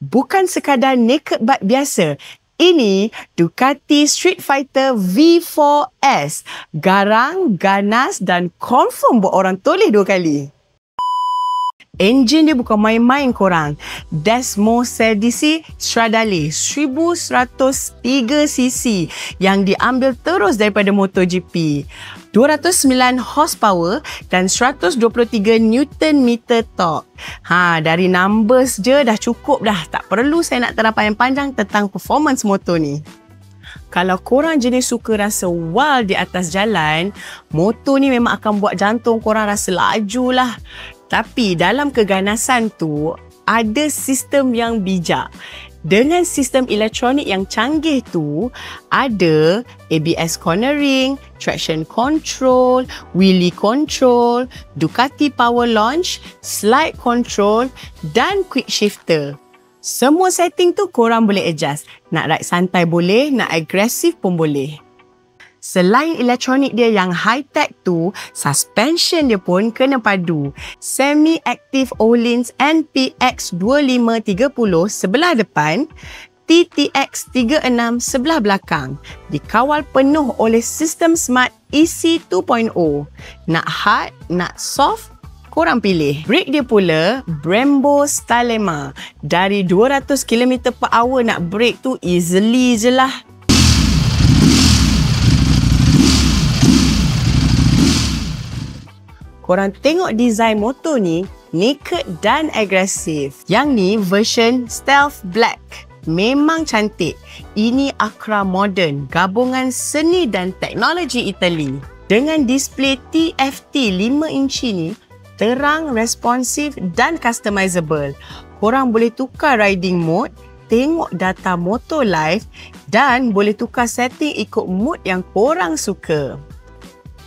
Bukan sekadar naked bike biasa. Ini Ducati Street Fighter V4S. Garang, ganas dan confirm buat orang toleh 2 kali. Enjin dia bukan main-main korang. Desmo Sedisi Stradale 1103cc yang diambil terus daripada MotoGP. 209 horsepower dan 123 Nm torque. Dari numbers je dah cukup dah. Tak perlu saya nak terang panjang tentang performance motor ni. Kalau korang jenis suka rasa wild di atas jalan, motor ni memang akan buat jantung korang rasa laju lah. Tapi dalam keganasan tu, ada sistem yang bijak. Dengan sistem elektronik yang canggih tu, ada ABS cornering, traction control, wheelie control, Ducati power launch, slide control dan quick shifter. Semua setting tu korang boleh adjust. Nak ride santai boleh, nak agresif pun boleh. Selain elektronik dia yang high-tech tu, suspension dia pun kena padu. Semi-active Öhlins NPX 2530 sebelah depan, TTX 36 sebelah belakang. Dikawal penuh oleh sistem smart EC 2.0. Nak hard, nak soft, korang pilih. Brake dia pula Brembo Stylema. Dari 200 km/h nak brake tu easily je lah. Korang tengok design motor ni, naked dan agresif. Yang ni version Stealth Black. Memang cantik. Ini Acra Modern, gabungan seni dan teknologi Itali. Dengan display TFT 5 inci ni, terang, responsif dan customizable. Korang boleh tukar riding mode, tengok data motor live dan boleh tukar setting ikut mood yang korang suka.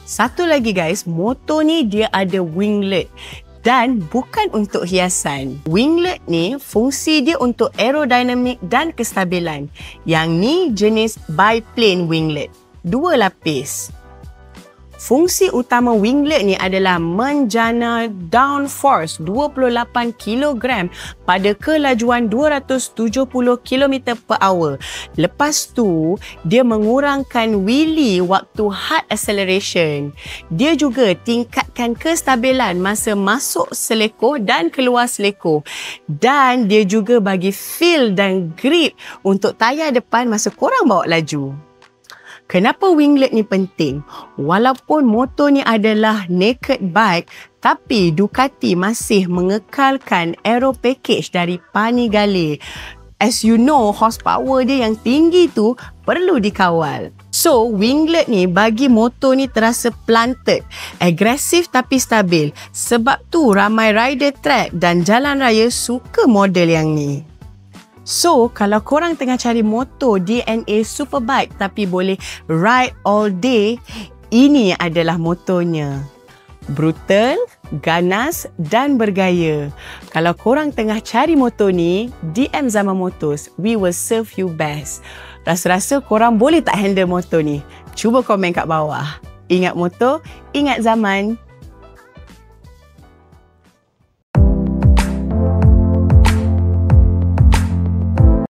Satu lagi guys, motor ni dia ada winglet dan bukan untuk hiasan. Winglet ni fungsi dia untuk aerodinamik dan kestabilan. Yang ni jenis biplane winglet, 2 lapis. Fungsi utama winglet ni adalah menjana downforce 28 kg pada kelajuan 270 km/h. Lepas tu, dia mengurangkan wheelie waktu hard acceleration. Dia juga tingkatkan kestabilan masa masuk seleko dan keluar seleko. Dan dia juga bagi feel dan grip untuk tayar depan masa korang bawa laju. Kenapa winglet ni penting? Walaupun motor ni adalah naked bike, tapi Ducati masih mengekalkan aero package dari Panigale. As you know, horsepower dia yang tinggi tu perlu dikawal. So, winglet ni bagi motor ni terasa planted, agresif tapi stabil. Sebab tu ramai rider track dan jalan raya suka model yang ni. So, kalau korang tengah cari motor DNA Superbike tapi boleh ride all day, ini adalah motornya. Brutal, ganas dan bergaya. Kalau korang tengah cari motor ni, DM Zaman Motors, we will serve you best. Rasa-rasa korang boleh tak handle motor ni? Cuba komen kat bawah. Ingat motor, ingat zaman.